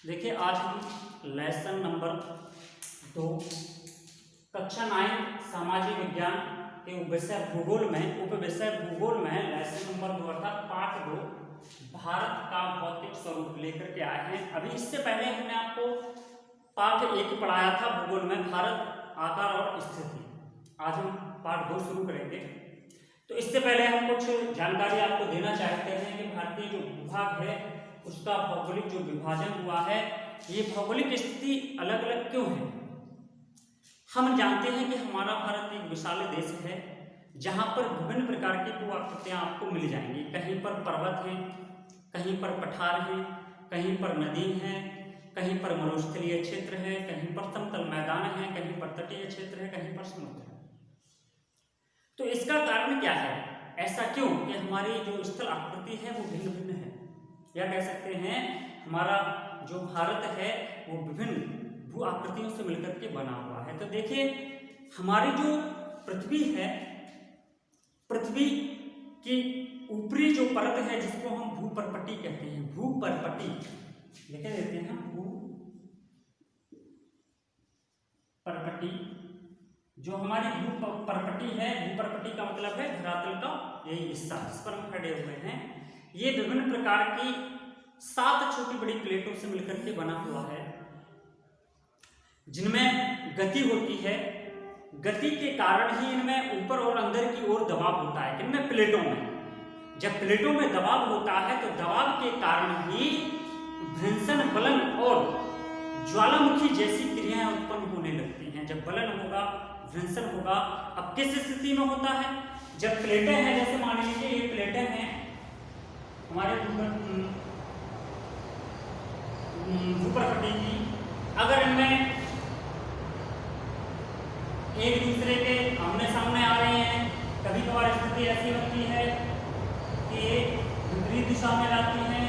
देखिए आज हम लेसन नंबर 2 कक्षा 9 सामाजिक विज्ञान के उपविषय भूगोल में लेसन नंबर 2 अर्थात पाठ 2 भारत का भौतिक स्वरूप लेकर के आए हैं। अभी इससे पहले हमने आपको पाठ 1 पढ़ाया था भूगोल में, भारत आकार और स्थिति। आज हम पाठ 2 शुरू करेंगे। तो इससे पहले हम कुछ जानकारी आपको देना चाहते हैं कि भारतीय जो भूभाग है उसका भौगोलिक जो विभाजन हुआ है, ये भौगोलिक स्थिति अलग अलग क्यों है। हम जानते हैं कि हमारा भारत एक विशाल देश है जहां पर विभिन्न प्रकार की भू आकृतियां आपको मिल जाएंगी। कहीं पर पर्वत हैं, कहीं पर पठार हैं, कहीं पर नदी है, कहीं पर मरुस्थलीय क्षेत्र है, कहीं पर समतल मैदान है, कहीं पर तटीय क्षेत्र है, कहीं पर समुद्र है। तो इसका कारण क्या है, ऐसा क्यों कि हमारी जो स्थल आकृति है वो भिन्न भिन्न है, या कह सकते हैं हमारा जो भारत है वो विभिन्न भू आकृतियों से मिलकर के बना हुआ है। तो देखिए हमारी जो पृथ्वी है, पृथ्वी की ऊपरी जो परत है जिसको हम भूपर्पटी कहते हैं, भूपर्पटी लिख देते हैं, भूपर्पटी जो हमारी भूपर्पटी है, भूपर्पटी का मतलब है धरातल का यही हिस्सा जिस पर हम खड़े हुए हैं। ये विभिन्न प्रकार की 7 छोटी बड़ी प्लेटों से मिलकर के बना हुआ है जिनमें गति होती है। गति के कारण ही इनमें ऊपर और अंदर की ओर दबाव होता है। किनमें? प्लेटों में। जब प्लेटों में दबाव होता है तो दबाव के कारण ही घर्षण, बलन और ज्वालामुखी जैसी क्रियाएं उत्पन्न होने लगती हैं। जब बलन होगा, घर्षण होगा। अब किस स्थिति में होता है? जब प्लेटें हैं, जैसे मान लीजिए ये प्लेटें हैं हमारे भूपर्पटी की, अगर इनमें एक दूसरे के आमने सामने आ रहे हैं, कभी कभार स्थिति ऐसी बनती है कि विपरीत दिशा में जाती हैं,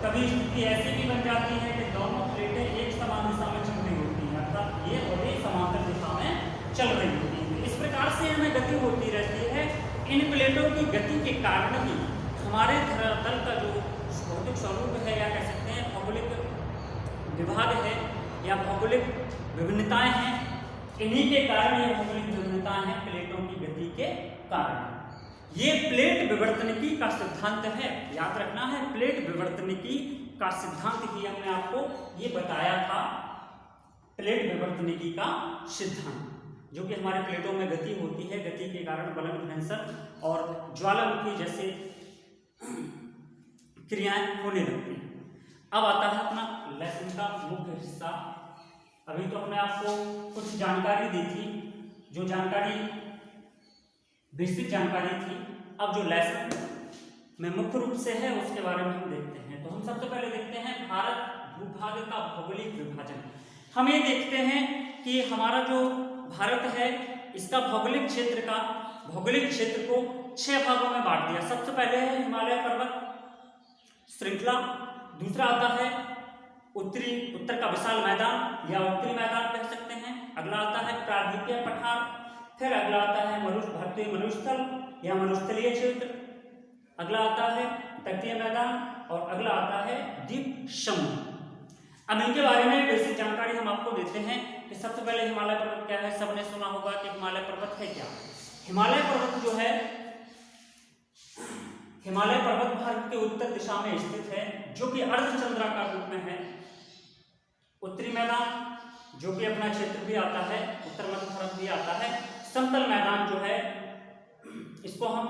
कभी स्थिति ऐसी भी बन जाती है कि दोनों प्लेटें एक समान दिशा में चल रही होती हैं, अर्थात ये और ये समांतर दिशा में चल रही होती हैं। इस प्रकार से इनमें गति होती रहती है। इन प्लेटों की गति के कारण ही हमारे धरातल का जो भौतिक स्वरूप है, या कह सकते हैं भौगोलिक विभाग है या भौगोलिक विभिन्नताएं हैं, इन्हीं के कारण ये भौगोलिक विभिन्नताएं हैं प्लेटों की गति के कारण। ये प्लेट विवर्तनिकी का सिद्धांत है, याद रखना है। प्लेट विवर्तनिकी का सिद्धांत ही हमने आपको ये बताया था, प्लेट विवर्तनिकी का सिद्धांत, जो कि हमारे प्लेटों में गति होती है। गति के कारण बलन, घर्षण और ज्वालामुखी जैसे क्रियाएं होने लगती हैं। अब आता है अपना लेसन का मुख्य हिस्सा। अभी तो हमने आपको कुछ जानकारी दी थी, जो जानकारी बेसिक जानकारी थी। अब जो लेसन में मुख्य रूप से है उसके बारे में हम देखते हैं। तो हम सबसे पहले देखते हैं भारत भूभाग का भौगोलिक विभाजन। हम ये देखते हैं कि हमारा जो भारत है इसका भौगोलिक क्षेत्र को 6 भागों में बांट दिया। सबसे पहले है हिमालय पर्वत श्रृंखला, दूसरा आता है उत्तर का विशाल मैदान या उत्तरी मैदान कह सकते हैं, अगला आता है प्रायद्वीपीय पठार, फिर अगला आता है भारतीय मरुस्थल या मरुस्थलीय क्षेत्र, अगला आता है तटीय मैदान और अगला आता है द्वीप समूह। अब इनके बारे में बेसिक जानकारी हम आपको देते हैं कि सबसे पहले हिमालय पर्वत क्या है। सबने सुना होगा कि हिमालय पर्वत है क्या। हिमालय पर्वत जो है, हिमालय पर्वत भारत के उत्तर दिशा में स्थित है, जो कि अर्धचंद्राकार रूप में है। उत्तरी मैदान जो कि अपना क्षेत्र भी आता है, उत्तर मध्य भारत भी आता है। समतल मैदान जो है इसको हम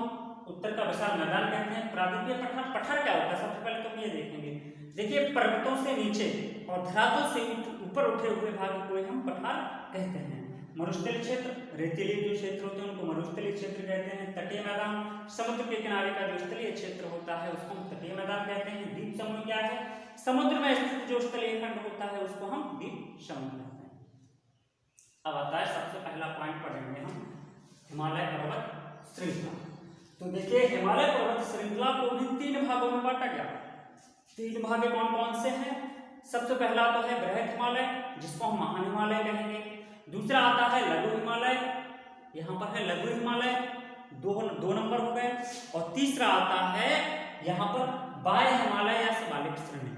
उत्तर का विशाल मैदान कहते हैं। प्रायद्वीपीय पठार क्या होता है, सबसे पहले तो हम ये देखेंगे। देखिए पर्वतों से नीचे और धरातल से ऊपर उठे हुए भाग को हम पठार कहते हैं। मरुस्थलीय क्षेत्र, रेतीले जो क्षेत्र होते हैं उनको मरुस्थलीय क्षेत्र कहते हैं। तटीय मैदान, समुद्र के किनारे का जो स्थलीय क्षेत्र होता है उसको हम तटीय मैदान कहते हैं। द्वीप समूह क्या है? समुद्र में स्थित जो स्थलीय खंड होता है उसको हम द्वीप समूह कहते हैं। अब आता है सबसे पहला पॉइंट पढ़ेंगे हम हिमालय पर्वत श्रृंखला। तो देखिए हिमालय पर्वत श्रृंखला को भी 3 भागों में बांटा गया। 3 भाग कौन कौन से हैं? सबसे पहला तो है बृहद हिमालय जिसको हम महान हिमालय कहेंगे। दूसरा आता है लघु हिमालय, यहाँ पर है लघु हिमालय, 2 नंबर हो गए। और तीसरा आता है यहाँ पर बाह्य हिमालय या शिवालिक श्रेणी।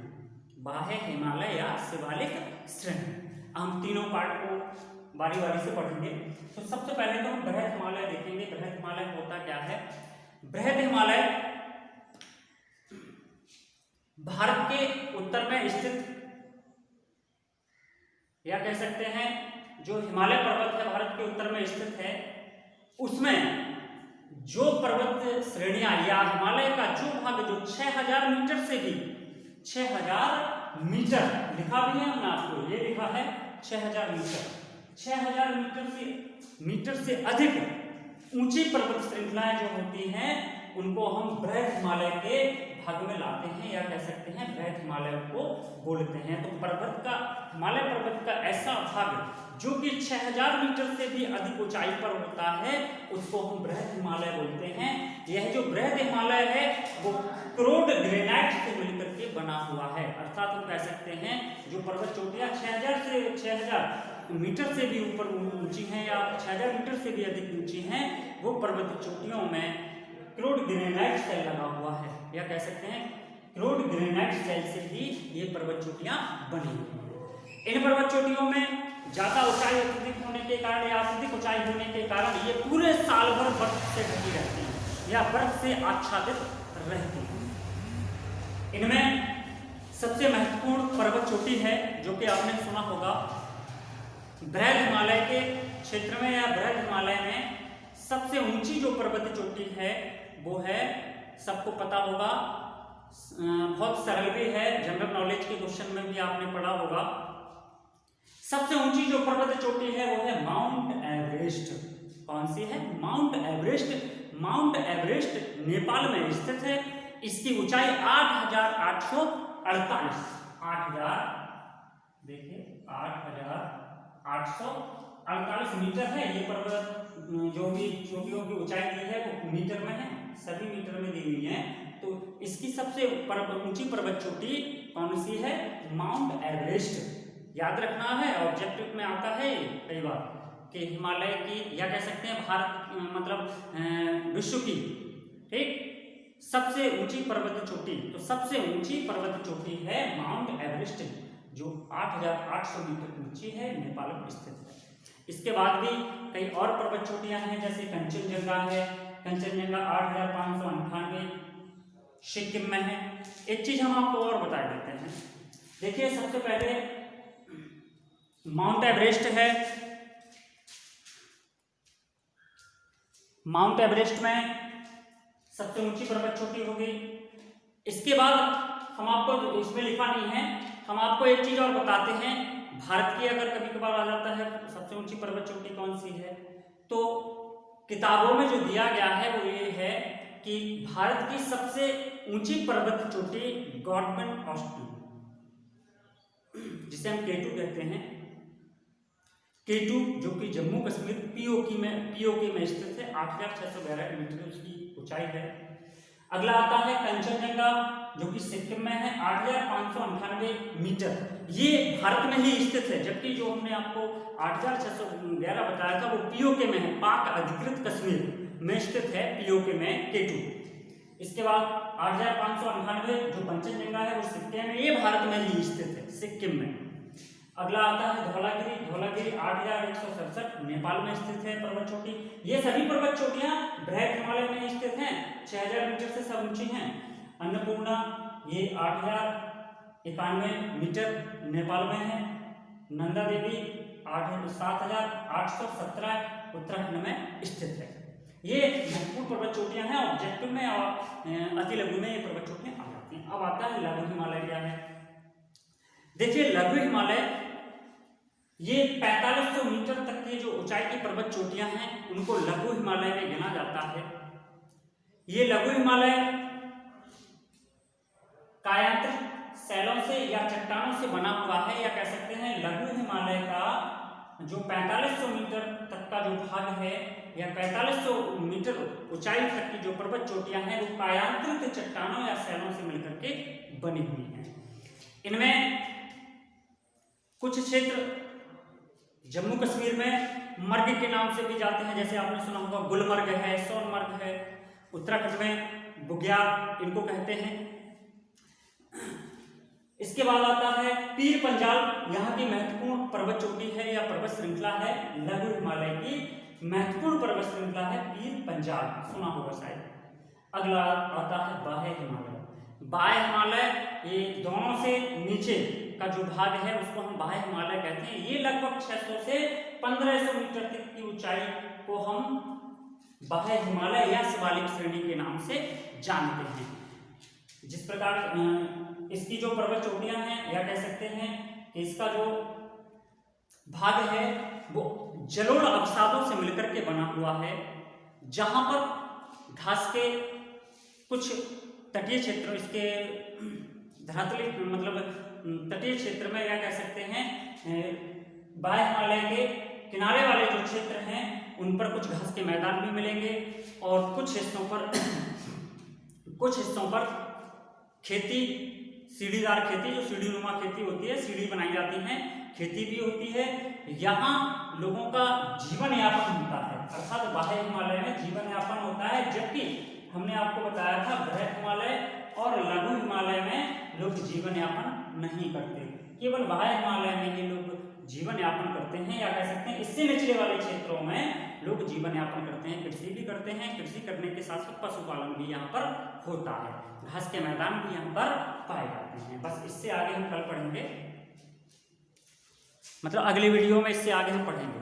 बाह्य हिमालय या शिवालिक श्रेणी। हम तीनों पार्ट को बारी बारी से पढ़ेंगे। तो सबसे पहले तो हम बृहद हिमालय देखेंगे। बृहद हिमालय होता क्या है? बृहद हिमालय भारत के उत्तर में स्थित, या कह सकते हैं जो हिमालय पर्वत है भारत के उत्तर में स्थित है, उसमें जो पर्वत श्रेणियां या हिमालय का जो भाग जो 6000 मीटर से भी 6000 मीटर लिखा भी है हमने आपको, ये लिखा है 6000 मीटर, 6000 मीटर से अधिक ऊंची पर्वत श्रृंखलाएं जो होती हैं उनको हम बृहद हिमालय के भाग में लाते हैं, या कह सकते हैं बृहद हिमालय को बोलते हैं। तो हिमालय पर्वत का ऐसा भाग जो कि 6000 मीटर से भी अधिक ऊंचाई पर होता है उसको हम बृहद हिमालय बोलते हैं। यह जो बृहद हिमालय है वो क्रोड ग्रेनाइट से मिलकर के बना हुआ है, अर्थात हम कह सकते हैं जो पर्वत चोटियां 6000 मीटर से भी ऊपर ऊंची हैं या 6000 मीटर से भी अधिक ऊंची हैं, वो पर्वत चोटियों में क्रोड ग्रेनाइट सेल लगा हुआ है, या कह सकते हैं क्रोड ग्रेनाइट सेल से ही ये पर्वत चोटियां बनी हुई हैं। इन पर्वत चोटियों में ज्यादा ऊंचाई अत्यधिक होने के कारण या अत्यधिक ऊंचाई होने के कारण ये पूरे साल भर बर्फ से ढकी रहती हैं या बर्फ से आच्छादित रहती हैं। इनमें सबसे महत्वपूर्ण पर्वत चोटी है जो कि आपने सुना होगा, बृहद हिमालय के क्षेत्र में या बृहद हिमालय में सबसे ऊंची जो पर्वत चोटी है वो है, सबको पता होगा, बहुत सरल भी है, जनरल नॉलेज के क्वेश्चन में भी आपने पढ़ा होगा। सबसे ऊंची जो पर्वत चोटी है वो है माउंट एवरेस्ट। कौन सी है? Mount Everest. Mount Everest Nepal में स्थित है। इसकी ऊंचाई 8848 मीटर है। ये पर्वत जो भी चोटियों की ऊंचाई दी है वो मीटर में है, सभी मीटर में दी हुई है। तो इसकी सबसे ऊंची पर्वत चोटी कौन सी है? Mount Everest. याद रखना है, ऑब्जेक्टिव में आता है कई बार कि हिमालय की, या कह सकते हैं भारत मतलब विश्व की, ठीक, सबसे ऊंची पर्वत चोटी। तो सबसे ऊंची पर्वत चोटी है माउंट एवरेस्ट जो 8800 मीटर ऊंची है, नेपाल में स्थित है। इसके बाद भी कई और पर्वत चोटियां हैं, जैसे कंचनजंगा है। कंचनजंगा 8598 सिक्किम में है। एक चीज हम आपको और बता देते हैं, देखिए सबसे पहले माउंट एवरेस्ट है। माउंट एवरेस्ट में सबसे ऊंची पर्वत चोटी होगी। इसके बाद हम आपको, इसमें लिखा नहीं है, हम आपको एक चीज और बताते हैं, भारत की अगर कभी कभार आ जाता है सबसे ऊंची पर्वत चोटी कौन सी है, तो किताबों में जो दिया गया है वो ये है कि भारत की सबसे ऊंची पर्वत चोटी गॉडमन ऑस्टी, जिसे हम K2 कहते हैं, K2 जो कि जम्मू कश्मीर पीओके में स्थित है, 8612 मीटर उसकी ऊंचाई है। अगला आता है कंचनजंगा जो कि सिक्किम में है, 8598 मीटर। ये भारत में ही स्थित है, जबकि जो हमने आपको 8611 बताया था वो पीओके में है, पाक अधिकृत कश्मीर में स्थित है, पीओके में K2। इसके बाद 8598 जो कंचनजंगा है वो सिक्किम में, ये भारत में ही स्थित है, सिक्किम में। अगला आता है धौलागिरी 8167 नेपाल में स्थित है पर्वत चोटी। ये सभी पर्वत चोटियां बृहद हिमालय में स्थित हैं, 6000 मीटर से सब ऊंची हैं। अन्नपूर्णा ये 8091 मीटर नेपाल में है। नंदा देवी 7817 उत्तराखंड में स्थित है। ये महत्वपूर्ण पर्वत चोटियां हैं, ऑब्जेक्टिव में और अति लघु में ये पर्वत चोटियां आ जाती हैं। अब आता है लघु हिमालय क्या है। देखिए लघु हिमालय ये 4500 मीटर तक की जो ऊंचाई की पर्वत चोटियां हैं उनको लघु हिमालय में गिना जाता है। ये लघु हिमालय कायांत्रिक शैलों से या चट्टानों से बना हुआ है, या कह सकते हैं लघु हिमालय का जो 4500 मीटर तक का जो भाग है या 4500 मीटर ऊंचाई तक की जो पर्वत चोटियां हैं वो कायांत्रिक चट्टानों या शैलों से मिलकर के बनी हुई हैं। इनमें कुछ क्षेत्र जम्मू कश्मीर में मर्ग के नाम से भी जाते हैं, जैसे आपने सुना होगा गुलमर्ग है, सोनमर्ग है। उत्तराखंड में बुग्याल इनको कहते हैं। इसके बाद आता है पीर पंजाल, यहाँ की महत्वपूर्ण पर्वत चोटी है या पर्वत श्रृंखला है, लघु हिमालय की महत्वपूर्ण पर्वत श्रृंखला है पीर पंजाल, सुना होगा शायद। अगला आता है बाह्य हिमालय। बाह्य हिमालय ये दोनों से नीचे का जो भाग है उसको हम बाह्य हिमालय कहते हैं। ये लगभग 600 से 1500 मीटर तक की ऊंचाई को हम बाह्य हिमालय या शिवालिक श्रेणी के नाम से जानते हैं। जिस प्रकार इसकी जो पर्वत चोटियां हैं या कह सकते हैं कि इसका जो भाग है वो जलोढ़ अवसादों से मिलकर के बना हुआ है, जहां पर घास के कुछ तटीय क्षेत्रों, इसके धरातली मतलब तटीय क्षेत्र में या कह सकते हैं बाह्य हिमालय के किनारे वाले जो क्षेत्र हैं उन पर कुछ घास के मैदान भी मिलेंगे और कुछ हिस्सों पर खेती, सीढ़ीदार खेती, जो सीढ़ीनुमा खेती होती है, सीढ़ी बनाई जाती है, खेती भी होती है। यहाँ लोगों का जीवन यापन होता है, अर्थात बाह्य हिमालय में जीवन यापन होता है, जबकि हमने आपको बताया था बृहद हिमालय और लघु हिमालय में लोग जीवन यापन नहीं करते, केवल बाह्य हिमालय में ही लोग जीवन यापन करते हैं या कह सकते हैं इससे निचले वाले क्षेत्रों में लोग जीवन यापन करते हैं, कृषि भी करते हैं। कृषि करने के साथ साथ पशुपालन भी यहाँ पर होता है, घास के मैदान भी यहाँ पर पाए जाते हैं। बस इससे आगे हम कल पढ़ेंगे, मतलब अगले वीडियो में इससे आगे हम पढ़ेंगे।